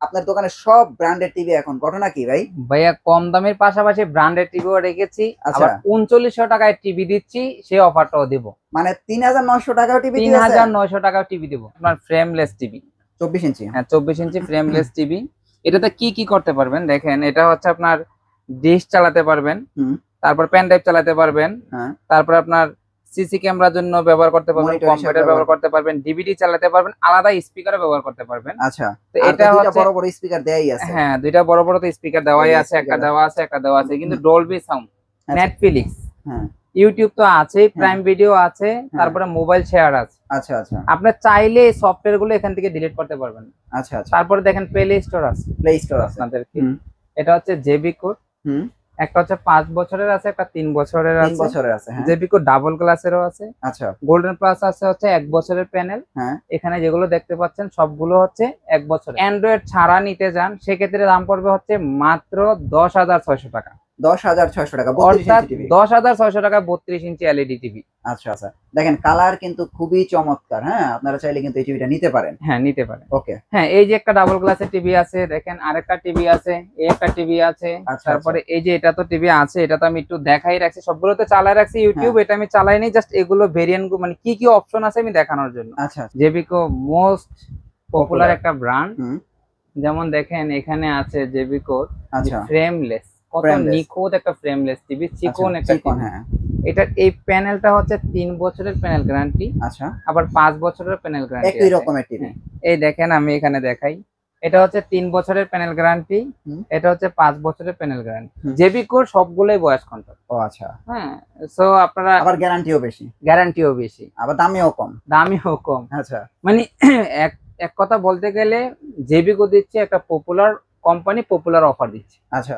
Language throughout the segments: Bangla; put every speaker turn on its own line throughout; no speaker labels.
আপনার দোকানে সব ব্র্যান্ডের টিভি এখন, ঘটনা কি ভাই?
ভাইয়া কম দামের পাশাপাশি ব্র্যান্ডেড টিভিও রেখেছি।
আচ্ছা,
আবার 3900 টাকায় টিভি দিচ্ছি, সেই অফারটাও দিব।
মানে 3900 টাকাও টিভি দিয়েছে?
3900 টাকাও টিভি দিব, আপনার ফ্রেমলেস টিভি।
24 ইঞ্চি?
হ্যাঁ 24 ইঞ্চি ফ্রেমলেস টিভি। এটাতে কি কি করতে পারবেন দেখেন, এটা হচ্ছে আপনার ডিশ চালাতে পারবেন, তারপর পেন ড্রাইভ চালাতে পারবেন, তারপর আপনার সিসি ক্যামেরার জন্য ব্যবহার করতে পারবেন, কম্পিউটার ব্যবহার করতে পারবেন, ডিভিডি চালাতে পারবেন, আলাদা স্পিকারও ব্যবহার করতে পারবেন।
আচ্ছা,
তো এটা
হচ্ছে বড় বড় স্পিকার দেয়াই আছে।
হ্যাঁ দুইটা বড় বড় তো স্পিকার দেওয়াই আছে, একটা দেওয়া আছে, একটা দেওয়া আছে, কিন্তু ডলবি সাউন্ড, নেটফ্লিক্স, ইউটিউব তো আছে, প্রাইম ভিডিও আছে, তারপরে মোবাইল শেয়ার আছে।
আচ্ছা আচ্ছা,
আপনি চাইলে এই সফটওয়্যার গুলো এখান থেকে ডিলিট করতে পারবেন।
আচ্ছা আচ্ছা,
তারপরে দেখেন প্লে স্টোর আছে,
প্লে স্টোর আছে
আপনাদের। এটা হচ্ছে জেবি কোড, একটা হচ্ছে 5 বছরের আছে, একটা 3 বছরের আছে।
3 বছরের আছে, হ্যাঁ।
জেবি কোড ডাবল গ্লাসেরও আছে।
আচ্ছা,
গোল্ডেন প্লাস আছে হচ্ছে 1 বছরের প্যানেল।
হ্যাঁ,
এখানে যেগুলো দেখতে পাচ্ছেন সবগুলো হচ্ছে 1 বছর। অ্যান্ড্রয়েড ছাড়া নিতে যান সেক্ষেত্রে দাম পড়বে হচ্ছে মাত্র 10,600 টাকা।
10,600 টাকা,
অর্থাৎ 10,600 টাকা 32 ইঞ্চি এলইডি টিভি।
আচ্ছা আচ্ছা, দেখেন কালার কিন্তু খুবই চমৎকার। হ্যাঁ, আপনারা চাইলে কিন্তু এই টিভিটা নিতে পারেন।
হ্যাঁ নিতে পারেন।
ওকে,
হ্যাঁ এই যে একটা ডাবল গ্লাসের টিভি আছে, দেখেন আরেকটা টিভি আছে, এই একটা টিভি আছে। তারপরে এই যে এটা তো টিভি আছে, এটা তো আমি একটু দেখাই রাখছি, সবগুলো তো চালাই রাখছি ইউটিউব, এটা আমি চালাইনি, জাস্ট এগুলো ভেরিয়েন্ট মানে কি কি অপশন আছে আমি দেখানোর জন্য।
আচ্ছা,
জেবিকো মোস্ট পপুলার একটা ব্র্যান্ড। যেমন দেখেন এখানে আছে জেবিকো ফ্রেমলেস, কত নিখুঁত একটা ফ্রেমলেস টিভি, চিকন একটা টিভি। হ্যাঁ, এটার এই প্যানেলটা হচ্ছে 3 বছরের প্যানেল গ্যারান্টি। আচ্ছা, আবার 5 বছরের প্যানেল গ্যারান্টি,
একই রকমের টিভি।
এই দেখেন আমি এখানে দেখাই, এটা হচ্ছে 3 বছরের প্যানেল গ্যারান্টি, এটা হচ্ছে 5 বছরের প্যানেল গ্যারান্টি। জেবিকোর সবগুলোই ভয়েস কন্ট্রোল।
ও আচ্ছা,
হ্যাঁ, সো আপনারা
আবার গ্যারান্টিও বেশি, আবার দামিও কম। আচ্ছা,
মানে এক কথা বলতে গেলে জেবিকো দিচ্ছে একটা পপুলার কোম্পানি, পপুলার অফার দিচ্ছে।
আচ্ছা,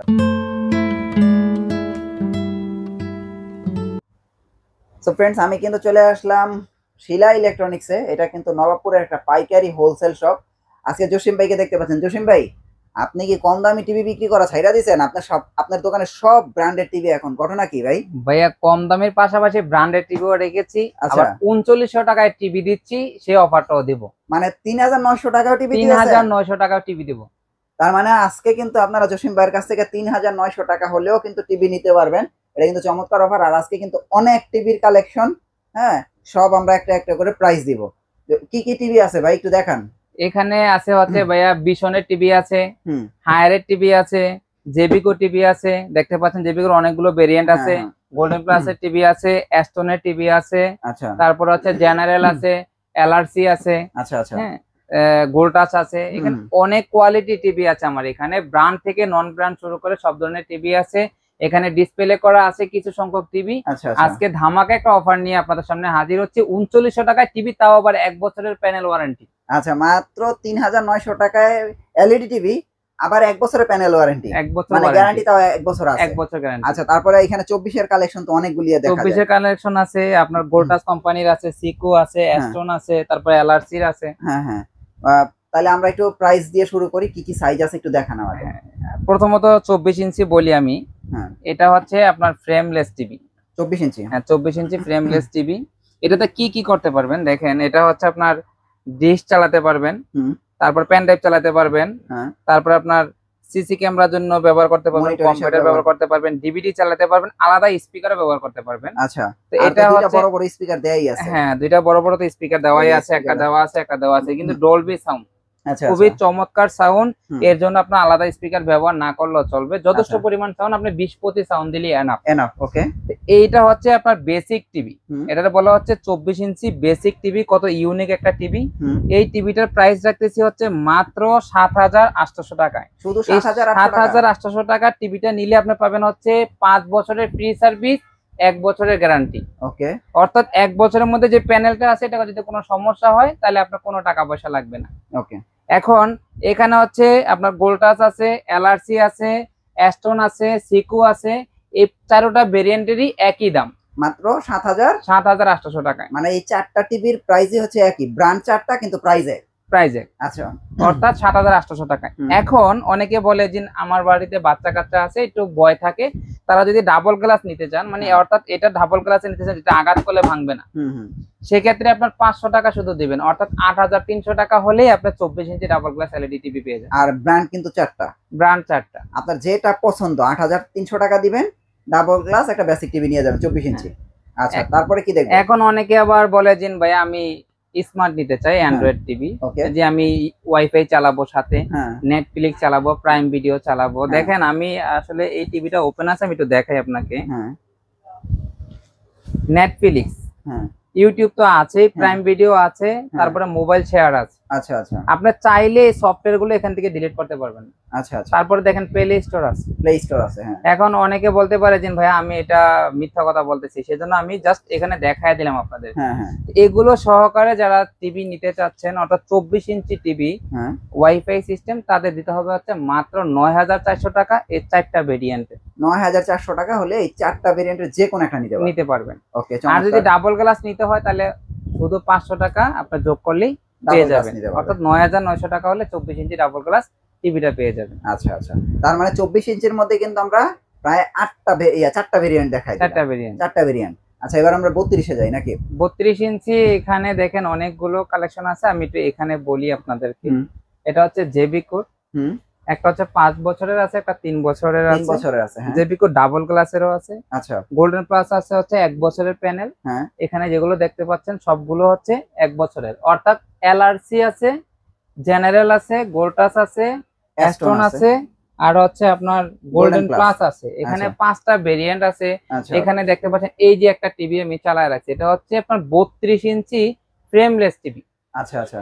সো ফ্রেন্ডস, আমি কিন্তু চলে আসলাম শিলা ইলেকট্রনিক্সে। এটা কিন্তু নবাবপুরের একটা পাইকারি হোলসেল শপ। আজকে জসিম ভাইকে দেখতে পাচ্ছেন। জসিম ভাই, আপনি কি কম দামি টিভি বিক্রি করা ছাইড়া দিয়েছেন? আপনার দোকানে সব ব্র্যান্ডের টিভি এখন, ঘটনা কি ভাই?
ভাইয়া কম দামের পাশাপাশি ব্র্যান্ডেড টিভিও রেখেছি। আবার 3900 টাকায় টিভি দিচ্ছি, সেই অফারটাও দিব।
মানে 3900 টাকাও টিভি দিবেন?
3900 টাকাও টিভি দিব।
তার মানে আজকে কিন্তু আপনারা জসিম ভাইয়ের কাছ থেকে 3900 টাকা হলেও কিন্তু টিভি নিতে পারবেন। এটা কিন্তু চমৎকার অফার। আর আজকে কিন্তু অনেক টিভির কালেকশন, হ্যাঁ, সব আমরা একটা একটা করে প্রাইস দিব। কি কি টিভি আছে ভাই একটু দেখান।
এখানে আছে হচ্ছে ভাইয়া বিশনের টিভি আছে, হায়ারের টিভি আছে, জেবিকো টিভি আছে, দেখতে পাচ্ছেন জেবিকোর অনেকগুলো ভেরিয়েন্ট আছে। গোল্ডেন প্লাসের টিভি আছে, অ্যাস্টনের টিভি আছে, আচ্ছা, তারপর হচ্ছে জেনারেল আছে, এলআরসি আছে, আচ্ছা আচ্ছা, হ্যাঁ গোল্ড টাচ আছে। এখানে অনেক কোয়ালিটি টিভি আছে আমার এখানে, ব্র্যান্ড থেকে নন ব্র্যান্ড শুরু করে সব ধরনের টিভি আছে। এখানে ডিসপ্লে করা আছে কিছু সংখ্যক টিভি। আজকে ধামাকা একটা অফার নিয়ে আপনাদের সামনে হাজির হচ্ছে। 3900 টাকায় টিভি, তাও আবার 1 বছরের প্যানেল ওয়ারেন্টি।
আচ্ছা, মাত্র 3900 টাকায় এলইডি টিভি, আবার 1 বছরের প্যানেল ওয়ারেন্টি।
1 বছর
মানে গ্যারান্টি তাও 1 বছর আছে।
1 বছর গ্যারান্টি।
আচ্ছা, তারপরে এখানে 24 এর কালেকশন তো অনেকগুলি দেখা যায়।
24 এর কালেকশন আছে, আপনার গোল্ডটাস কোম্পানির আছে, সিকো আছে, অ্যাস্টন আছে, তারপরে এলআরসির আছে।
হ্যাঁ হ্যাঁ, তাহলে আমরা একটু প্রাইস দিয়ে শুরু করি। কি কি সাইজ আছে একটু দেখান আমাদের।
প্রথমত 24 ইঞ্চি বলি আমি। এটা হচ্ছে আপনার ফ্রেমলেস টিভি।
24 ইঞ্চি?
হ্যাঁ 24 ইঞ্চি ফ্রেমলেস টিভি। এটাতে কি কি করতে পারবেন দেখেন, এটা হচ্ছে আপনার ডিশ চালাতে পারবেন, তারপর পেন ড্রাইভ চালাতে পারবেন, তারপর আপনার সিসি ক্যামেরার জন্য ব্যবহার করতে পারবেন, কম্পিউটার ব্যবহার করতে পারবেন, ডিভিডি চালাতে পারবেন, আলাদা স্পিকারও ব্যবহার করতে পারবেন।
আচ্ছা, তো এটা দুটো বড় বড় স্পিকার দেয়াই আছে।
হ্যাঁ দুইটা বড় বড় তো স্পিকার দেওয়াই আছে, একটা দেওয়া আছে, একটা দেওয়া আছে, কিন্তু ডলবি সাউন্ড, খুবই চমৎকার সাউন্ড। এর জন্য আপনার আলাদা স্পিকার ব্যবহার না করলেও চলবে, যথেষ্ট পরিমাণ সাউন্ড, আপনি 20-25 সাউন্ড দিলে এনাফ। ওকে, এইটা হচ্ছে আপনার বেসিক টিভি। এটাতে বলা হচ্ছে 24 ইঞ্চি বেসিক টিভি। কত ইউনিক একটা টিভি। এই টিভিটার প্রাইস রাখতেছি হচ্ছে মাত্র 7800 টাকায়। শুধু 7800 টাকা টিভিটা নিলে আপনি পাবেন হচ্ছে 5 বছরের ফ্রি সার্ভিস, 1 বছরের গ্যারান্টি। ওকে, অর্থাৎ 1 বছরের মধ্যে যে প্যানেলটা আছে এটা যদি কোনো সমস্যা হয় তাহলে আপনার কোনো টাকা পয়সা লাগবে না। ওকে, এখন এখানে হচ্ছে আপনার গোল্ড টাচ আছে, এলআরসি আছে, অ্যাস্টন আছে, সিকো আছে। এই চারটা ভেরিয়েন্টেরই একই দাম, মাত্র 7800 টাকায়। মানে এই চারটা টিভির প্রাইসই হচ্ছে একই, ব্র্যান্ড চারটা কিন্তু প্রাইস প্রাইজে।
আচ্ছা,
অর্থাৎ 7,800 টাকা। এখন অনেকে বলে যে আমার বাড়িতে বাচ্চা কাচ্চা আছে, একটু ভয় থাকে, তারা যদি ডাবল গ্লাস নিতে চান, মানে অর্থাৎ এটা ডাবল গ্লাসে নিতে চান, যেটা আঘাত করলে ভাঙবে না, সেক্ষেত্রে আপনার 500 টাকা শুধু দিবেন, অর্থাৎ 8,300 টাকা হলেই আপনার 24 ইঞ্চি ডাবল গ্লাস এলইডি টিভি পেয়ে যাবেন।
আর ব্র্যান্ড কিন্তু 4টা,
ব্র্যান্ড 4টা,
আপনার যেটা পছন্দ 8,300 টাকা দিবেন, ডাবল গ্লাস একটা বেসিক টিভি নিয়ে যাবেন 24 ইঞ্চি। আচ্ছা, তারপরে কি দেখবেন?
এখন অনেকে আবার বলে যে ভাই আমি স্মার্ট নিতে চাই, অ্যান্ড্রয়েড টিভি, যে আমি ওয়াইফাই চালাবো, সাথে নেটফ্লিক্স চালাবো, প্রাইম ভিডিও চালাবো। দেখেন আমি আসলে এই টিভিটা ওপেন আছে, আমি একটু দেখাই আপনাকে। নেটফ্লিক্স, ইউটিউব তো আছে, প্রাইম ভিডিও আছে, তারপরে মোবাইল শেয়ার আছে।
আচ্ছা আচ্ছা,
আপনি চাইলে এই সফটওয়্যার গুলো এখান থেকে ডিলিট করতে পারবেন।
আচ্ছা আচ্ছা,
তারপরে দেখেন প্লে স্টোর আছে,
প্লে স্টোর আছে। হ্যাঁ,
এখন অনেকে বলতে পারে যে ভাই আমি এটা মিথ্যা কথা বলতেছি, সেজন্য আমি জাস্ট এখানে দেখায় দিলাম আপনাদের।
হ্যাঁ হ্যাঁ,
এগুলো সহকারে যারা টিভি নিতে চাচ্ছেন, অর্থাৎ 24 ইঞ্চি টিভি ওয়াইফাই সিস্টেম, তাদের দিতে হবে হচ্ছে মাত্র 9,400 টাকা। এই 4টা ভেরিয়েন্টে
9,400 টাকা হলে এই 4টা ভেরিয়েন্টের যে কোনো একটা নিতে পারবেন। ওকে,
আর যদি ডাবল গ্লাস নিতে হয় তাহলে শুধু 500 টাকা আপনি যোগ করলেই পেয়ে যাবেন, অর্থাৎ 9,900 টাকা হলে 24 ইঞ্চি ডাবল গ্লাস টিভিটা পেয়ে যাবেন।
আচ্ছা আচ্ছা, তার মানে 24 ইঞ্চির মধ্যে কিন্তু আমরা প্রায় 4টা ভেরিয়েন্ট দেখাই। 4টা ভেরিয়েন্ট। আচ্ছা, এবার আমরা 32-এ যাই নাকি?
32 ইঞ্চি এখানে দেখেন অনেকগুলো কালেকশন আছে, আমি একটু এখানে বলি আপনাদেরকে। এটা হচ্ছে জেবি কোড, একটা হচ্ছে 5 বছরের আছে, একটা 3 বছরের আছে।
3 বছরের আছে, হ্যাঁ।
জেবি কোড ডাবল গ্লাসেরও আছে।
আচ্ছা,
গোল্ডেন প্লাস আছে হচ্ছে 1 বছরের প্যানেল।
হ্যাঁ,
এখানে যেগুলো দেখতে পাচ্ছেন সবগুলো হচ্ছে 1 বছরের, অর্থাৎ এলআরসি আছে, জেনারেল আছে, গোল্ডটাস আছে, অ্যাস্ট্রন আছে, আর হচ্ছে আপনার গোল্ডেন প্লাস আছে। এখানে 5টা ভেরিয়েন্ট আছে। এখানে দেখতে পাচ্ছেন এই যে একটা টিভি আমি চালায় রাখছি, এটা হচ্ছে আপনার 32 ইঞ্চি ফ্রেমলেস টিভি।
আচ্ছা আচ্ছা,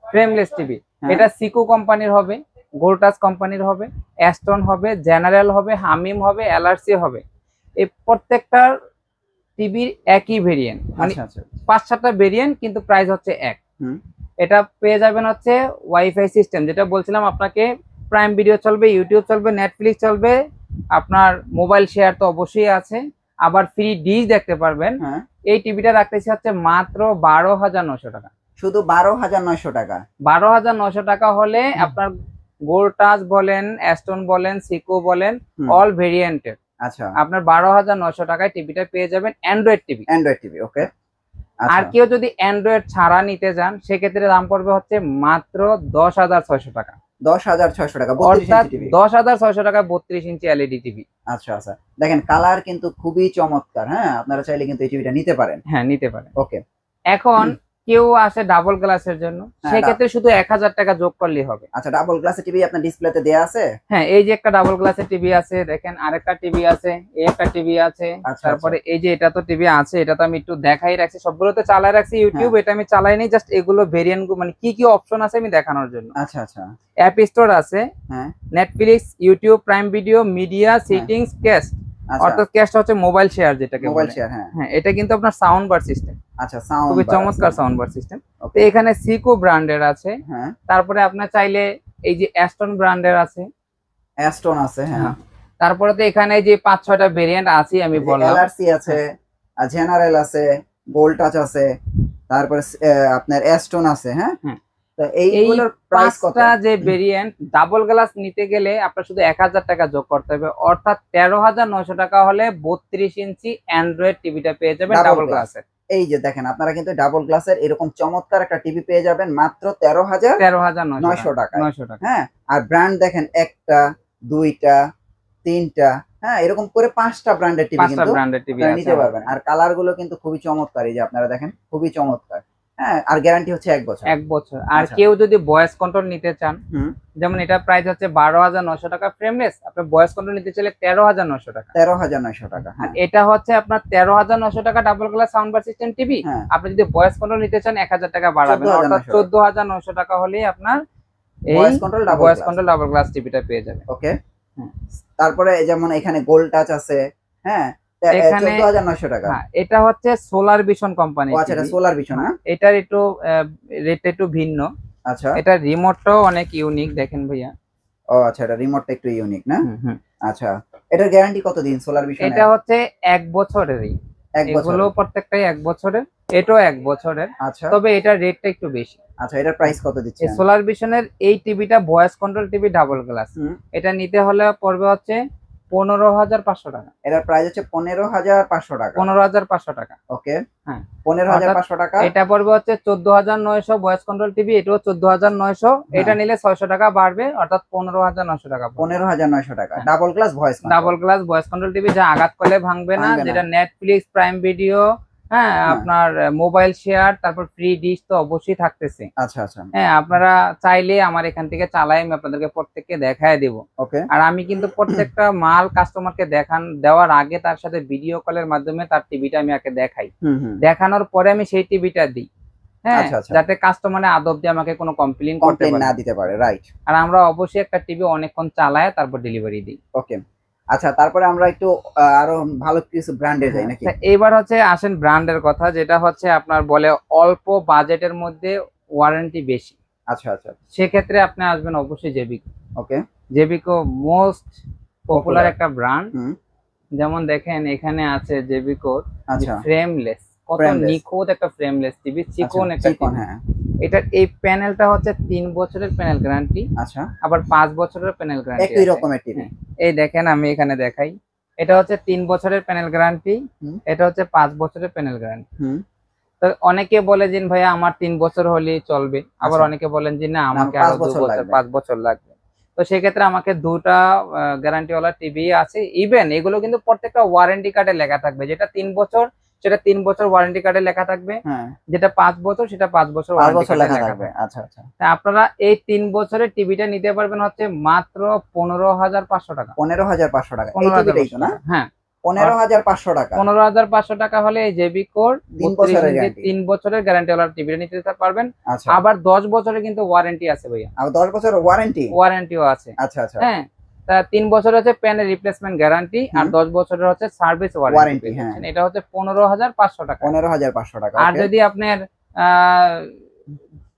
ফ্রেমলেস টিভি। এটা সিকো কোম্পানির হবে, গোল্ডটাস কোম্পানির হবে, অ্যাস্ট্রন হবে, জেনারেল হবে, হামিম হবে, এলআরসি হবে। এই প্রত্যেকটার টিভির একই ভেরিয়েন্ট, মানে 5-7টা ভেরিয়েন্ট, কিন্তু প্রাইস হচ্ছে এক। এটা পেয়ে যাবেন হচ্ছে ওয়াইফাই সিস্টেম, যেটা বলছিলাম আপনাকে, প্রাইম ভিডিও চলবে, ইউটিউব চলবে, নেটফ্লিক্স চলবে, আপনার মোবাইল শেয়ার তো অবশ্যই আছে, আবার ফ্রি ডিশ দেখতে পারবেন। এই টিভিটা রাখতেছি হচ্ছে মাত্র 12,900 টাকা।
শুধু 12,900 টাকা।
12,900 টাকা হলে আপনার গোল্ডটাস বলেন, অ্যাস্ট্রন বলেন, সিকো বলেন, অল ভেরিয়েন্টের, আচ্ছা, আপনার 12,900 টাকায় টিভিটা পেয়ে যাবেন, অ্যান্ড্রয়েড টিভি।
অ্যান্ড্রয়েড টিভি, ওকে।
আর কেউ যদি অ্যান্ড্রয়েড ছাড়া নিতে যান, সেক্ষেত্রে দাম পড়বে হচ্ছে মাত্র 10,600 টাকা।
10,600 টাকা,
10,600 টাকা 32 ইঞ্চি এলইডি টিভি।
আচ্ছা আচ্ছা, দেখেন কালার কিন্তু খুবই চমৎকার। হ্যাঁ, আপনারা চাইলে কিন্তু এই টিভিটা নিতে পারেন।
হ্যাঁ, নিতে পারেন।
ওকে,
এখন কেউ আসে ডাবল গ্লাসের জন্য, সেক্ষেত্রে শুধু 1,000 টাকা যোগ করলেই হবে।
আচ্ছা, ডাবল গ্লাসের টিভি আপনার ডিসপ্লেতে দেয়া আছে?
হ্যাঁ, এই যে একটা ডাবল গ্লাসের টিভি আছে, দেখেন আরেকটা টিভি আছে, এই একটা টিভি আছে, তারপরে এই যে এটা তো টিভি আছে, এটা তো আমি একটু দেখাই রাখছি, সবগুলো তো চালাই রাখছি। ইউটিউব এটা আমি চালাই নাই, জাস্ট এগুলো ভেরিয়েন্ট, মানে কি কি অপশন আছে আমি দেখানোর জন্য।
আচ্ছা আচ্ছা,
অ্যাপ স্টোর আছে, হ্যাঁ, Netflix, YouTube, prime video, media, settings, cast, অর্থাৎ ক্যাস্ট হচ্ছে মোবাইল শেয়ার, যেটাকে মোবাইল শেয়ার। হ্যাঁ, এটা কিন্তু আপনার সাউন্ড বার সিস্টেম।
আচ্ছা, সাউন্ড
খুবই চমৎকার সাউন্ড বার সিস্টেম। তো এখানে সিকো ব্র্যান্ডের আছে, হ্যাঁ, তারপরে আপনার চাইলে এই যে অ্যাস্ট্রন ব্র্যান্ডের আছে,
অ্যাস্ট্রন আছে, হ্যাঁ,
তারপরে তো এখানে যে 5-6টা ভেরিয়েন্ট আছে আমি বললাম,
এলআরসি আছে, জেনারেল আছে, গোল্ডটাচ আছে, তারপরে আপনার অ্যাস্ট্রন আছে। হ্যাঁ, তো এইগুলোর প্রাইস কত?
যে ভেরিয়েন্ট ডাবল গ্লাস নিতে গেলে আপনার শুধু 1,000 টাকা যোগ করতে হবে, অর্থাৎ 13,900 টাকা হলে 32 ইঞ্চি অ্যান্ড্রয়েড টিভিটা পেয়ে যাবেন ডাবল গ্লাসের।
এই যে দেখেন, আপনারা কিন্তু ডাবল গ্লাসের এরকম চমৎকার একটা টিভি পেয়ে যাবেন মাত্র 13,900 টাকা। হ্যাঁ, আর ব্র্যান্ড দেখেন, একটা, দুইটা, তিনটা, হ্যাঁ, এরকম করে 5টা ব্র্যান্ডের টিভি কিন্তু নিতে পারবেন। আর কালার গুলো কিন্তু খুবই চমৎকার, এই যে আপনারা দেখেন, খুবই চমৎকার। হ্যাঁ, আর গ্যারান্টি হচ্ছে 1 বছর।
1 বছর। আর কেউ যদি ভয়েস কন্ট্রোল নিতে চান, যেমন এটা প্রাইস হচ্ছে 12,900 টাকা ফ্রেমলেস, আপনি ভয়েস কন্ট্রোল নিতে চাইলে 13,900 টাকা।
13,900 টাকা।
এটা হচ্ছে আপনার 13,900 টাকা double glass sound bar system TV. আপনি যদি ভয়েস কন্ট্রোল নিতে চান 1,000 টাকা বাড়াবেন, অর্থাৎ 14,900 টাকা হলেই আপনার এই ভয়েস কন্ট্রোল ডাবল গ্লাস টিভিটা পেয়ে যাবেন।
ওকে, তারপরে যেমন এখানে গোল্ড টাচ আছে, হ্যাঁ, 14,900 টাকা।
এটা হচ্ছে সোলার ভিশন কোম্পানি।
আচ্ছা, এটা সোলার ভিশন। হ্যাঁ,
এটার একটু রেট একটু ভিন্ন। আচ্ছা, এটা রিমোটটাও অনেক ইউনিক, দেখেন ভাইয়া।
ও আচ্ছা, এটা রিমোটটা একটু ইউনিক না? আচ্ছা, এটার গ্যারান্টি কতদিন সোলার ভিশন?
এটা হচ্ছে 1 বছরেরই। এগুলো প্রত্যেকটাই 1 বছরের, এটাও 1 বছরের।
আচ্ছা,
তবে এটার রেটটা একটু বেশি।
আচ্ছা, এটার প্রাইস কত দিচ্ছেন?
সোলার ভিশনের এই টিভিটা voice control TV double glass, এটা নিতে হলে পড়বে হচ্ছে 15,500 টাকা।
এটার প্রাইস হচ্ছে 15,500 টাকা।
15,500 টাকা।
ওকে,
হ্যাঁ
15,500 টাকা।
এটা পড়বে হচ্ছে 14,900 ভয়েস কন্ট্রোল টিভি, এটাও 14,900। এটা নিলে 600 টাকা বাড়বে, অর্থাৎ 15,900 টাকা।
15,900 টাকা double glass voice,
double glass voice control TV, যা আঘাত করলে ভাঙবে না, যেটা নেটফ্লিক্স, প্রাইম ভিডিও, হ্যাঁ আপনার মোবাইল শেয়ার, তারপর ফ্রি ডিশ তো অবশ্যই থাকতেছে।
আচ্ছা আচ্ছা,
হ্যাঁ আপনারা চাইলে আমার এখান থেকে চালাই, আমি আপনাদেরকে প্রত্যেককে দেখায় দেব।
ওকে,
আর আমি কিন্তু প্রত্যেকটা মাল কাস্টমারকে দেওয়ার আগে তার সাথে ভিডিও কলের মাধ্যমে তার টিভিটা আমি আগে দেখাই, দেখানোর পরে আমি সেই টিভিটা দিই। হ্যাঁ, যাতে কাস্টমারে আদব দিয়ে আমাকে কোনো কমপ্লেইন
না দিতে পারে, রাইট।
আর আমরা অবশ্যই একটা টিভি অনেকক্ষণ চালায় তারপর ডেলিভারি দিই।
ওকে, আচ্ছা, তারপরে আমরা একটু আরো ভালো কিছু ব্র্যান্ডে যাই নাকি?
এবার হচ্ছে আসেন ব্র্যান্ডের কথা, যেটা হচ্ছে আপনার বলে অল্প বাজেটের মধ্যে ওয়ারেন্টি বেশি।
আচ্ছা আচ্ছা,
সেক্ষেত্রে আপনি আসবেন অবশ্যই জেবিকো।
ওকে,
জেবিকো মোস্ট পপুলার একটা ব্র্যান্ড। যেমন দেখেন এখানে আছে জেবিকো ফ্রেমলেস, কত নিখুঁত একটা ফ্রেমলেস টিভি, চিকন একটা টিভি। এটার এই প্যানেলটা হচ্ছে 3 বছরের প্যানেল গ্যারান্টি।
আচ্ছা,
আবার 5 বছরের প্যানেল গ্যারান্টি,
একই রকমের টিভি।
এই দেখেন আমি এখানে দেখাই, এটা হচ্ছে 3 বছরের প্যানেল গ্যারান্টি, এটা হচ্ছে 5 বছরের প্যানেল গ্যারান্টি। তো অনেকে বলে যে ভাইয়া আমার 3 বছর হলেই চলবে, আবার অনেকে বলেন যে না আমাকে আরো 5 বছর লাগবে। তো সেক্ষেত্রে আমাকে দুটা গ্যারান্টি ওয়ালা টিভি আছে। ইভেন এগুলো কিন্তু প্রত্যেকটা ওয়ারেন্টি কার্ডে লেখা থাকবে, যেটা 3 বছর সেটা 3 বছর ওয়ারেন্টি কার্ডে লেখা থাকবে, যেটা 5 বছর সেটা 5 বছর ওয়ারেন্টি কার্ডে লেখা থাকবে।
আচ্ছা আচ্ছা,
আপনারা এই 3 বছরের টিভিটা নিতে পারবেন হচ্ছে মাত্র 15,500 টাকা।
15,500 টাকা এই টিভিটাই তো না?
হ্যাঁ,
15,500 টাকা।
15,500 টাকা হলে এই জেবিকোর 3 বছরের গ্যারান্টি ওয়ালা টিভিটা নিতে পারবেন। আবার 10 বছরের কিন্তু ওয়ারেন্টি আছে ভাইয়া,
আবার 10 বছরের ওয়ারেন্টিও
আছে।
আচ্ছা আচ্ছা,
হ্যাঁ, তা 3 বছর হচ্ছে প্যানেল রিপ্লেসমেন্ট গ্যারান্টি, আর 10 বছরের হচ্ছে সার্ভিস ওয়ারেন্টি। এটা হচ্ছে 15,500 টাকা।
15,500 টাকা।
আর যদি আপনার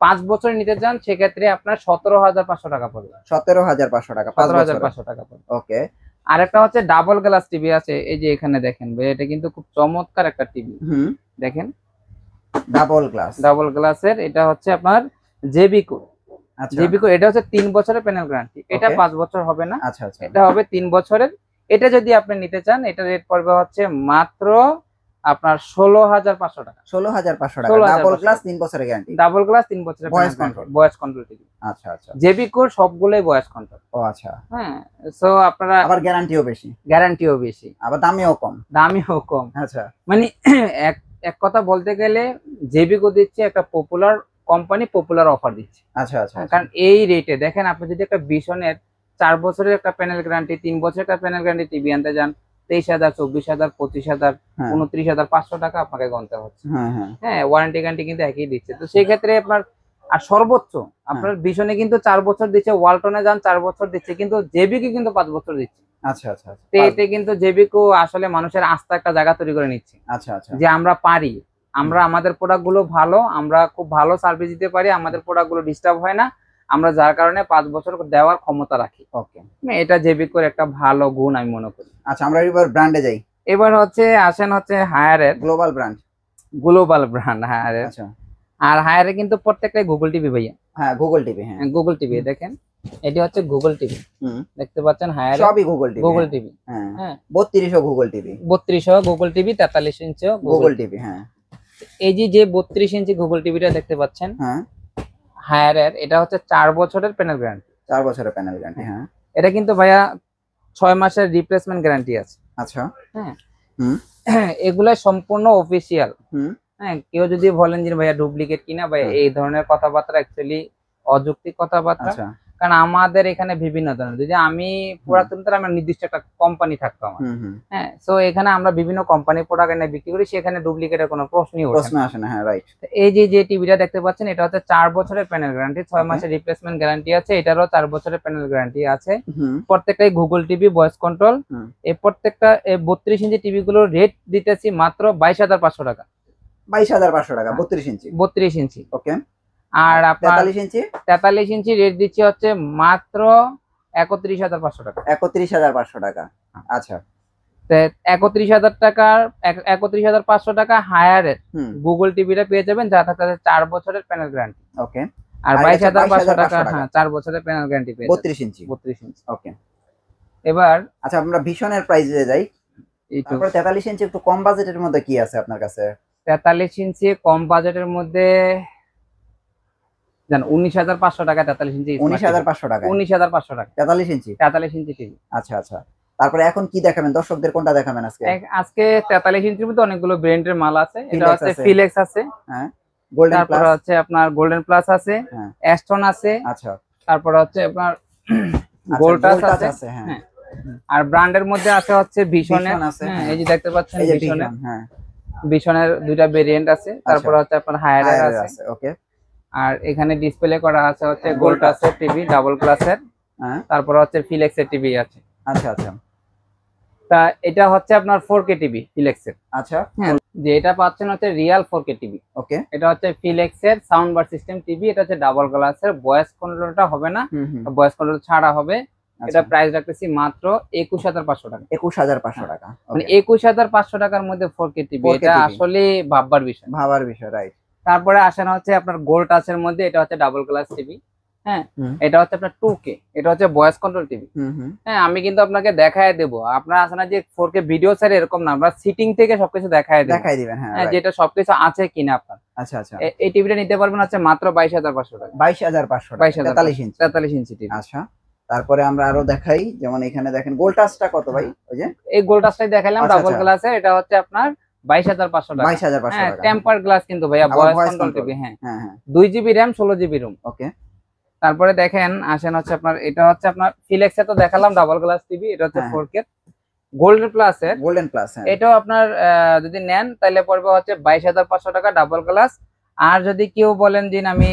5 বছর নিতে চান সেক্ষেত্রে আপনার 17,500 টাকা পড়বে।
17,500 টাকা,
17,500 টাকা পড়বে।
ওকে,
আরেকটা হচ্ছে ডাবল গ্লাস টিভি আছে, এই যে এখানে দেখেন ভাই, এটা কিন্তু খুব চমৎকার একটা টিভি। দেখেন ডাবল গ্লাসের, এটা হচ্ছে আপনার জেবিকো। জেবিকো এটা হচ্ছে 3 বছরের প্যানেল গ্যারান্টি, এটা 5 বছর হবে না।
আচ্ছা আচ্ছা,
এটা হবে 3 বছরের। এটা যদি আপনি নিতে চান, এটা রেট পড়বে হচ্ছে মাত্র আপনার 16,500 টাকা।
16,500 টাকা ডাবল গ্লাস 3 বছরের গ্যারান্টি,
ডাবল গ্লাস 3 বছরের ভয়েস কন্ট্রোল টিভি।
আচ্ছা আচ্ছা,
জেবিকোর সবগুলোই ভয়েস কন্ট্রোল।
ও আচ্ছা,
হ্যাঁ, সো আপনারা
আবার গ্যারান্টিও বেশি, আবার দামিও কম। আচ্ছা,
মানে এক কথা বলতে গেলে জেবিকো দিচ্ছে একটা পপুলার কোম্পানি, পপুলার অফার দিচ্ছে।
আচ্ছা আচ্ছা,
কারণ এই রেটে দেখেন, আপনি যদি একটা ভিশনের 4 বছরের একটা প্যানেল গ্যারান্টি, 3 বছরের একটা প্যানেল গ্যারান্টি টিভি আনতে যান, 23,000, 24,000, 25,000, 29,500 টাকা আপনাকে গুনতে হচ্ছে। হ্যাঁ, ওয়ারেন্টি গ্যারান্টি কিন্তু একই দিচ্ছে। তো সেই ক্ষেত্রে আপনার আর সর্বোচ্চ আপনার ভিশনে কিন্তু 4 বছর দিচ্ছে, ওয়ালটনে যান 4 বছর দিচ্ছে, কিন্তু জেবিকো কিন্তু 5 বছর দিচ্ছে।
আচ্ছা আচ্ছা,
এতে কিন্তু জেবিকো আসলে মানুষের আস্থা একটা জায়গা তৈরি করে নিচ্ছে।
আচ্ছা আচ্ছা,
যে আমরা পারি, আমরা আমাদের প্রোডাক্ট গুলো ভালো, আমরা খুব ভালো সার্ভিস দিতে পারি, আমাদের প্রোডাক্ট গুলো ডিস্টার্ব হয় না, আমরা যার কারণে 5 বছর দেওয়ার ক্ষমতা রাখি।
ওকে,
এটা জেবিকোর একটা ভালো গুণ আমি মনে করি।
আচ্ছা, আমরা এবার ব্র্যান্ডে যাই।
এবার হচ্ছে আসেন হচ্ছে হায়ারের,
গ্লোবাল ব্র্যান্ড
হায়ারের। আচ্ছা, আর হায়ারে কিন্তু প্রত্যেকটাই গুগল টিভি ভাইয়া।
হ্যাঁ, গুগল টিভি। হ্যাঁ,
গুগল টিভি দেখেন, এটি হচ্ছে গুগল টিভি, দেখতে পাচ্ছেন হায়ারে
সবই গুগল টিভি। হ্যাঁ, 3200 গুগল টিভি,
3200 গুগল টিভি, 43 ইঞ্চি
গুগল টিভি। হ্যাঁ,
এই যে 32 ইঞ্চি গুগল টিভিটা দেখতে পাচ্ছেন, হ্যাঁ হায়ারের, এটা হচ্ছে 4 বছরের প্যানেল গ্যারান্টি।
4 বছরের প্যানেল গ্যারান্টি। হ্যাঁ,
এটা কিন্তু ভাইয়া 6 মাসের রিপ্লেসমেন্ট গ্যারান্টি আছে।
আচ্ছা,
হ্যাঁ, এগুলা সম্পূর্ণ অফিসিয়াল। হ্যাঁ, কেউ যদি বলেন যে ভাইয়া ডুপ্লিকেট কিনা, ভাইয়া এই ধরনের কথাবার্তা অ্যাকচুয়ালি অযৌক্তিক কথাবার্তা। কারণ আমাদের এখানে বিভিন্ন ধরনের, যদি আমি পুরাতন আমার নির্দিষ্ট একটা কোম্পানি থাকতো আমার, হ্যাঁ, সো এখানে আমরা বিভিন্ন কোম্পানির প্রোডাক্ট এনে বিক্রি করি, সেখানে ডুপ্লিকেটের কোনো প্রশ্নই আসে না।
হ্যাঁ, রাইট।
এই যে টিভিটা দেখতে পাচ্ছেন, এটা হচ্ছে 4 বছরের প্যানেল গ্যারান্টি, 6 মাসের রিপ্লেসমেন্ট গ্যারান্টি আছে, এটারও 4 বছরের প্যানেল গ্যারান্টি আছে। প্রত্যেকটাই গুগল টিভি ভয়েস কন্ট্রোল। এই প্রত্যেকটা 32 ইঞ্চি টিভি গুলোর রেট দিতেছি মাত্র 22,500 টাকা।
22,500 টাকা 32 ইঞ্চি। ওকে,
আর আপনার
43
ইঞ্চি রেট দিচ্ছি হচ্ছে মাত্র 31,500 টাকা।
31,500 টাকা। আচ্ছা,
31,000 টাকার 31,500 টাকা হায়ারের গুগল টিভিটা পেয়ে যাবেন, যা থাকতে 4 বছরের প্যানেল গ্যারান্টি।
ওকে।
আর 22,500 টাকা, হ্যাঁ 4 বছরের প্যানেল গ্যারান্টি পেয়ে
32 ইঞ্চি।
32 ইঞ্চি।
ওকে।
এবার
আচ্ছা, আমরা ভিশনের প্রাইসে যাই। তারপর 43 ইঞ্চি একটু কম বাজেটের মধ্যে কি আছে আপনার কাছে?
43 ইঞ্চি কম বাজেটের মধ্যে জান 19,500 টাকা 43 ইঞ্চি।
19,500 টাকা।
19,500 টাকা
43 ইঞ্চি।
43 ইঞ্চি টিভি।
আচ্ছা আচ্ছা। তারপরে এখন কি দেখাবেন দর্শকদের, কোনটা দেখাবেন আজকে?
আজকে 43 ইঞ্চির মধ্যে অনেকগুলো ব্র্যান্ডের মাল আছে। এটা হচ্ছে ফিলেক্স আছে,
হ্যাঁ, গোল্ডেন প্লাস,
তারপর হচ্ছে আপনার গোল্ডেন প্লাস আছে, অ্যাস্টন আছে,
আচ্ছা,
তারপর হচ্ছে আপনার গোল্ড টাচ আছে, হ্যাঁ। আর ব্র্যান্ডের মধ্যে আছে হচ্ছে ভিশনের, হ্যাঁ এই যে দেখতে পাচ্ছেন ভিশনের, হ্যাঁ ভিশনের দুইটা ভেরিয়েন্ট আছে। তারপর হচ্ছে আপনার হায়ারের আছে।
ওকে।
আর এখানে ডিসপ্লে করা আছে হচ্ছে গোল্ড টাচের টিভি ডাবল ক্লাসের, তারপর হচ্ছে ফিলেক্সের টিভি আছে।
আচ্ছা আচ্ছা।
তা এটা হচ্ছে আপনার 4K টিভি ফিলেক্সের।
আচ্ছা,
হ্যাঁ, যে এটা পাচ্ছেন হচ্ছে রিয়াল 4K টিভি।
ওকে।
এটা হচ্ছে ফিলেক্সের সাউন্ড বার সিস্টেম টিভি। এটা হচ্ছে ডাবল গ্লাসের, ভয়েস কন্ট্রোলটা হবে না, ভয়েস কন্ট্রোল ছাড়া হবে। এটা প্রাইস রাখতেছি মাত্র 21,500 টাকা।
21,500 টাকা,
মানে 21,500 টাকার মধ্যে 4K টিভি, এটা আসলে ভাববার বিষয়,
রাইট।
তারপরে আসেন হচ্ছে আপনার গোল্ড টাচের মধ্যে, এটা হচ্ছে ডাবল গ্লাস টিভি, হ্যাঁ এটা হচ্ছে আপনার 2K, এটা হচ্ছে ভয়েস কন্ট্রোল টিভি। হ্যাঁ, আমি কিন্তু আপনাকে দেখায় দেবো, আপনার আছে না যে 4K ভিডিও স্যার এরকম না, আমরা সিটিং থেকে সবকিছু দেখায় দিবেন, হ্যাঁ যেটা সবকিছু আছে কিনা আপনার।
আচ্ছা আচ্ছা।
এই টিভিটা নিতে পারবেন হচ্ছে মাত্র 22,500 টাকা।
22,500 টাকা,
43 ইঞ্চি টিভি।
আচ্ছা, তারপরে আমরা আরো দেখাই, যেমন এখানে দেখেন গোল্ড টাচটা কত ভাই? ওই যে
এই গোল্ড টাচটাই দেখাইলাম ডাবল গ্লাসের, এটা হচ্ছে আপনার 22,500 টাকা।
22,500
হ্যাঁ,
টাকা,
টেম্পার গ্লাস কিন্তু ভাইয়া, ভয়েস কন্ট্রোল টিভি, হ্যাঁ 2GB র‍্যাম 16GB রুম।
ওকে।
তারপরে দেখেন আসেন হচ্ছে আপনার, এটা হচ্ছে আপনার ফিলেক্সে তো দেখালাম ডাবল গ্লাস টিভি, এটা হচ্ছে 4K গোল্ডেন প্লাস এর, এটাও আপনার যদি নেন তাহলে পড়বে হচ্ছে 22,500 টাকা ডাবল গ্লাস। আর যদি কেউ বলেন যে আমি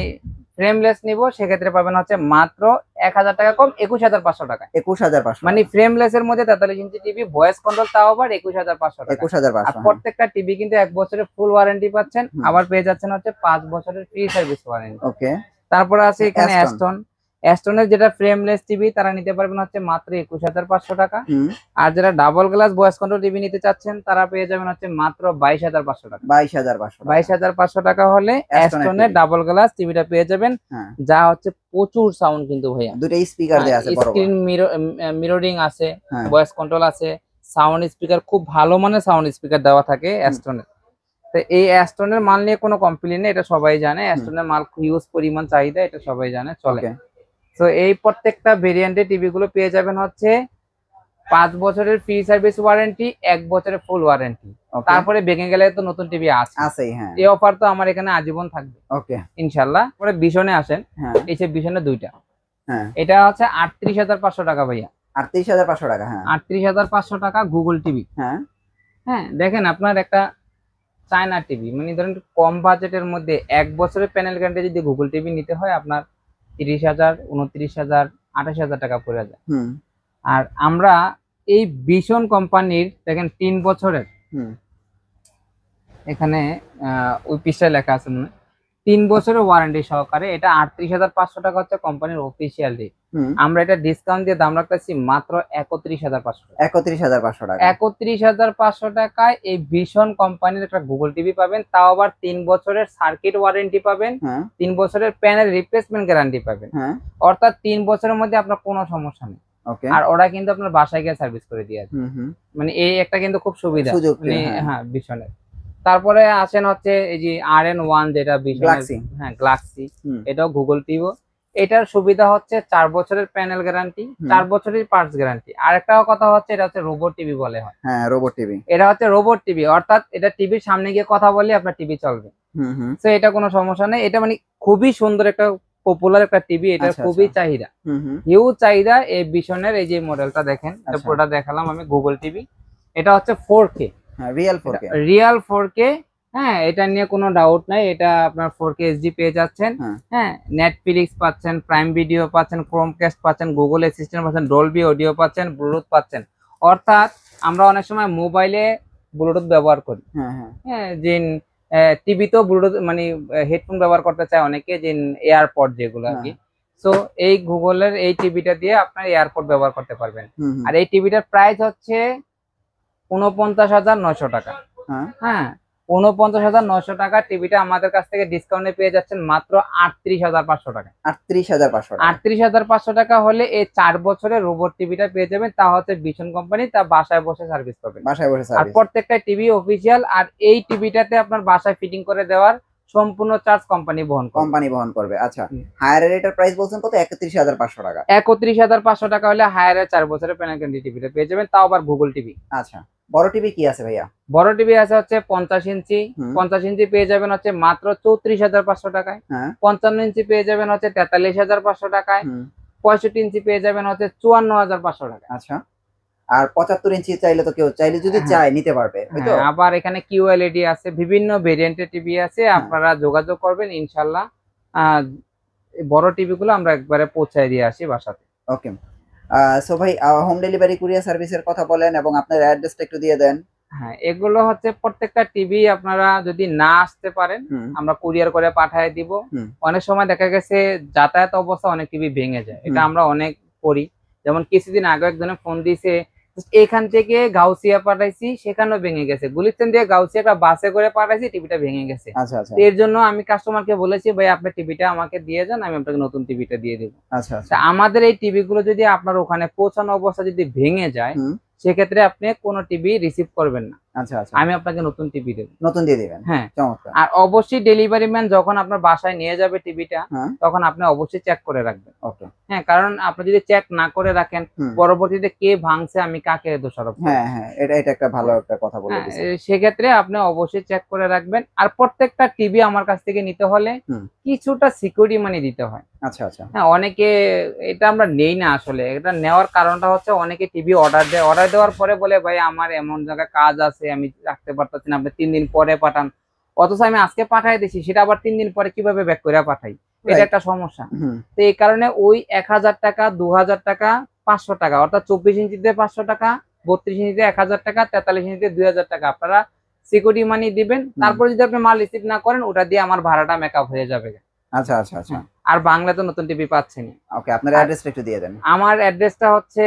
ফ্রেমলেস নিব, সেক্ষেত্রে পাবেন হচ্ছে মাত্র 1,000 টাকা কম, 21,500 টাকা।
21,500,
মানে ফ্রেমলেস এর মধ্যে 43 ইঞ্চি টিভি, ভয়েস কন্ট্রোল, তাও আবার 21,500 টাকা।
21,500।
আর প্রত্যেকটা টিভি কিন্তু 1 বছরের ফুল ওয়ারেন্টি পাচ্ছেন, আবার পেয়ে যাচ্ছেন হচ্ছে 5 বছরের ফ্রি সার্ভিস ওয়ারেন্টি।
ওকে।
তারপরে আছে এখানে অ্যাস্টনের যেটা ফ্রেমলেস টিভি, তারা নিতে পারবেন হচ্ছে মাত্র 21,500 টাকা। আর যারা double glass voice control TV নিতে চাচ্ছেন, তারা পেয়ে যাবেন হচ্ছে মাত্র 22,500 টাকা। 22,500 টাকা হলে অ্যাস্টনের ডাবল গ্লাস টিভিটা পেয়ে যাবেন, যা হচ্ছে প্রচুর সাউন্ড কিন্তু ভাইয়া।
দুটো স্পিকার দেয়া আছে,
স্ক্রিন মিররিং আছে, ভয়েস কন্ট্রোল আছে, সাউন্ড স্পিকার খুব ভালো মানের সাউন্ড স্পিকার দেওয়া থাকে অ্যাস্টনের। তো এই অ্যাস্টনের মাল নিয়ে কোনো কমপ্লেইন নেই, এটা সবাই জানে। অ্যাস্টনের মাল হিউজ পরিমাণ চাহিদা, এটা সবাই জানে, চলে। তো এই প্রত্যেকটা ভেরিয়েন্টের টিভি গুলো পেয়ে যাবেন হচ্ছে 5 বছরের ফ্রি সার্ভিস ওয়ারেন্টি, 1 বছরের ফুল ওয়ারেন্টি। তারপরে ভেঙে গেলে তো নতুন টিভি আছে, হ্যাঁ এই অফার তো আমার এখানে আজীবন থাকবে, ওকে ইনশাআল্লাহ। পরে ভিশনে আসেন, এই যে ভিশনে দুইটা, এটা হচ্ছে 38,500 টাকা ভাইয়া।
38,500 টাকা, হ্যাঁ
38,500 টাকা গুগল টিভি। হ্যাঁ দেখেন, আপনার একটা চায়না টিভি, মানে ধরেন কম বাজেটের মধ্যে 1 বছরের প্যানেল গ্যারান্টি যদি গুগল টিভি নিতে হয়, আপনার 30,000, 29,000, 28,000 টাকা পড়ে যায়। আর আমরা এই ভিশন কোম্পানির দেখেন 3 বছরের, এখানে ওই পৃষ্ঠায় লেখা আছে মনে, 3 বছরের ওয়ারেন্টি সহকারে, এটা 38,500 টাকা হচ্ছে কোম্পানির অফিসিয়াল রেট। আমরা এটা ডিসকাউন্ট দিয়ে দাম রাখতেছি মাত্র 31,500 টাকা।
31,500 টাকা।
31,500 টাকায় এই ভিশন কোম্পানির একটা গুগল টিভি পাবেন, তাও আবার 3 বছরের সার্কিট ওয়ারেন্টি পাবেন, 3 বছরের প্যানেল রিপ্লেসমেন্ট গ্যারান্টি পাবেন। অর্থাৎ 3 বছরের মধ্যে আপনার কোনো সমস্যা নেই। আর ওরা কিন্তু আপনার বাসায় গিয়ে সার্ভিস করে দিয়ে আসবে, মানে এই একটা কিন্তু খুব সুবিধা, মানে হ্যাঁ ভিশনের। তারপরে আসেন হচ্ছে এই যে RN1, যেটা হ্যাঁ গ্লাক্সি, এটাও গুগল টিভি। এটার সুবিধা হচ্ছে 4 বছরের প্যানেল গ্যারান্টি, 4 বছরের পার্টস গ্যারান্টি। আর একটা কথা হচ্ছে, এটা হচ্ছে রোবট টিভি বলে হয়।
হ্যাঁ রোবট টিভি,
এটা হচ্ছে রোবট টিভি, অর্থাৎ এটা টিভির সামনে গিয়ে কথা বলে আপনার টিভি চলবে। তো এটা কোনো সমস্যা নেই, এটা মানে খুবই সুন্দর একটা পপুলার একটা টিভি, এটা খুবই চাহিদা, হিউজ চাহিদা। এই ভিশনের এই যে মডেলটা দেখেন, এটা পুরোটা দেখালাম আমি, গুগল টিভি। এটা হচ্ছে 4K, রিয়াল 4K। হ্যাঁ, এটা নিয়ে কোনো ডাউট নাই, এটা আপনার 4K HD পেয়ে যাচ্ছেন। হ্যাঁ, নেটফ্লিক্স পাচ্ছেন, প্রাইম ভিডিও পাচ্ছেন, ক্রোমকাস্ট পাচ্ছেন, গুগল অ্যাসিস্ট্যান্ট পাচ্ছেন, ডলবি অডিও পাচ্ছেন, ব্লুটুথ পাচ্ছেন। অর্থাৎ আমরা অনেক সময় মোবাইলে ব্লুটুথ ব্যবহার করি, হ্যাঁ যে টিভিতেও ব্লুটুথ মানে হেডফোন ব্যবহার করতে চায় অনেকে, যে এয়ারপড যেগুলো আর কি। সো এই গুগলের এই টিভিটা দিয়ে আপনার এয়ারপড ব্যবহার করতে পারবেন। আর এই টিভিটার প্রাইস হচ্ছে 49,900 টাকা। হ্যাঁ 49,900 টাকা টিভিটা আমাদের কাছ থেকে ডিসকাউন্টে পেয়ে যাচ্ছেন মাত্র 38,500 টাকা।
38,500
টাকা হলে এই 4 বছরের রোবট টিভিটা পেয়ে যাবেন। তা হচ্ছে ভিশন কোম্পানি, তা বাসায় বসে সার্ভিস পাবেন।
বাসায় বসে
আর
সার্ভিস।
প্রত্যেকটা টিভি অফিসিয়াল। আর এই টিভিটাতে আপনার বাসায় ফিটিং করে দেওয়ার সম্পূর্ণ চার্জ কোম্পানি বহন করবে।
আচ্ছা, হায়ার এটার প্রাইস বলছেন কত? 31,500 টাকা।
31,500 টাকা হলে হায়ারের 4 বছরের প্যানেল গ্যারান্টি টিভিটা পেয়ে যাবেন, তাও আবার গুগল টিভি।
আচ্ছা, বড় টিভি কি আছে ভাইয়া?
বড় টিভি আছে হচ্ছে 50 ইঞ্চি। 50 ইঞ্চি পেয়ে যাবেন হচ্ছে মাত্র 34,500 টাকায়। 55 ইঞ্চি পেয়ে যাবেন হচ্ছে 43,500 টাকায়। 65 ইঞ্চি পেয়ে যাবেন হচ্ছে 54,500 টাকা।
আচ্ছা, আর 75 ইঞ্চি চাইলে তো কেউ চাইলে যদি চায় নিতে পারবে।
আবার এখানে কিউএলইডি আছে, বিভিন্ন ভেরিয়েন্টের টিভি আছে, আপনারা যোগাযোগ করবেন ইনশাল্লাহ। বড় টিভি গুলো আমরা একবারে পৌঁছায় দিয়ে আসি বাসাতে।
ওকে, সো ভাই হোম ডেলিভারি কুরিয়ার সার্ভিসের কথা বলেন এবং আপনার অ্যাড্রেসটা একটু দিয়ে দেন।
হ্যাঁ, এগুলো হচ্ছে প্রত্যেকটা টিভি আপনারা যদি না আসতে পারেন আমরা কুরিয়ার করে পাঠিয়ে দিব। অনেক সময় দেখা গেছে যাতায়াত অবস্থা অনেক টিভি ভেঙে যায়, এটা আমরা অনেক করি। যেমন কিছুদিন আগে একজনে ফোন দিয়েছে, এখান থেকে গাউসিয়া পাঠাইছি, সেখানেও ভেঙে গেছে। গুলিস্তান দিয়ে গাউসিয়া একটা বাসে করে পাঠাইছি, টিভিটা ভেঙে গেছে। এর জন্য আমি কাস্টমারকে বলেছি, ভাই আপনার টিভিটা আমাকে দিয়ে যান, আমি আপনাকে নতুন টিভিটা দিয়ে দেবো।
আচ্ছা,
আমাদের এই টিভি গুলো যদি আপনার ওখানে পৌঁছানো অবস্থা যদি ভেঙে যায়, সেক্ষেত্রে আপনি কোনো টিভি রিসিভ করবেন না।
আচ্ছা,
আমি আপনাকে নতুন টিভি দেব,
নতুন দিয়ে দিবেন।
হ্যাঁ,
চমৎকার।
আর অবশ্যই ডেলিভারি ম্যান যখন আপনার বাসায় নিয়ে যাবে টিভিটা, তখন আপনি অবশ্যই চেক করে রাখবেন।
ওকে,
হ্যাঁ, কারণ আপনি যদি চেক না করে রাখেন, পরবর্তীতে কে ভাঙছে আমি কাকে দোষারোপ করব।
হ্যাঁ, এটা একটা ভালো একটা কথা বলে দিয়েছেন।
সেক্ষেত্রে আপনি অবশ্যই চেক করে রাখবেন। আর প্রত্যেকটা টিভি আমার কাছ থেকে নিতে হলে কিছুটা সিকিউরিটি মানি দিতে হয়।
আচ্ছা,
হ্যাঁ, অনেকে এটা আমরা নেই না, আসলে এটা নেওয়ার কারণটা হচ্ছে অনেকে টিভি অর্ডার দেয়, অর্ডার দেওয়ার পরে বলে ভাই আমার এমন জায়গায় কাজ আছে আমি রাখতে পারতেছি না, আপনি 3 দিন পরে পাঠান। অথচ আমি আজকে পাঠাই দিছি, সেটা আবার 3 দিন পরে কিভাবে ব্যাক করে পাঠাই, এটা একটা সমস্যা। তো এই কারণে ওই 1000 টাকা, 2000 টাকা, 500 টাকা, অর্থাৎ 24 ইঞ্চিতে 500 টাকা, 32 ইঞ্চিতে 1000 টাকা, 43 ইঞ্চিতে 2000 টাকা আপনারা সিকিউরিটি মানি দিবেন। তারপর যদি আপনি মাল রিসিভ না করেন, ওটা দিয়ে আমার ভাড়াটা মেকআপ হয়ে যাবে।
আচ্ছা,
আর বাংলা তো নতুন টিভি পাচ্ছেন।
ওকে, আপনার অ্যাড্রেসটা একটু দিয়ে দেন।
আমার অ্যাড্রেসটা হচ্ছে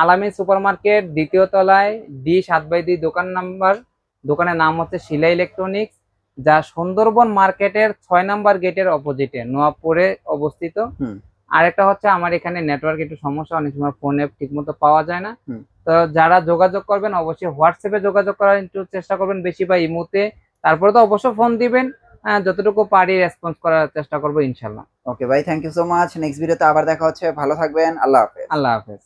আলামিন সুপার মার্কেট, 2য় তলায়, D7/2 দোকান নাম্বার। দোকানের নাম হচ্ছে শিলা ইলেকট্রনিক্স, যা সুন্দরবন মার্কেটের 6 নাম্বার গেটের অপোজিটে নোয়াপুরে অবস্থিত। আরেকটা হচ্ছে আমার এখানে নেটওয়ার্ক একটু সমস্যা, অনেক সময় ফোনে ঠিক মতো পাওয়া যায় না। তো যারা যোগাযোগ করবেন অবশ্যই হোয়াটসঅ্যাপে যোগাযোগ করার একটু চেষ্টা করবেন বেশি, বা ইমোতে। তারপরে তো অবশ্যই ফোন দিবেন, যতটুকু পারি রেসপন্স করার চেষ্টা করবো ইনশাল্লাহ।
ওকে ভাই, thank you so much. Next ভিডিওতে আবার দেখা হচ্ছে, ভালো থাকবেন। আল্লাহ হাফেজ।
আল্লাহ হাফেজ।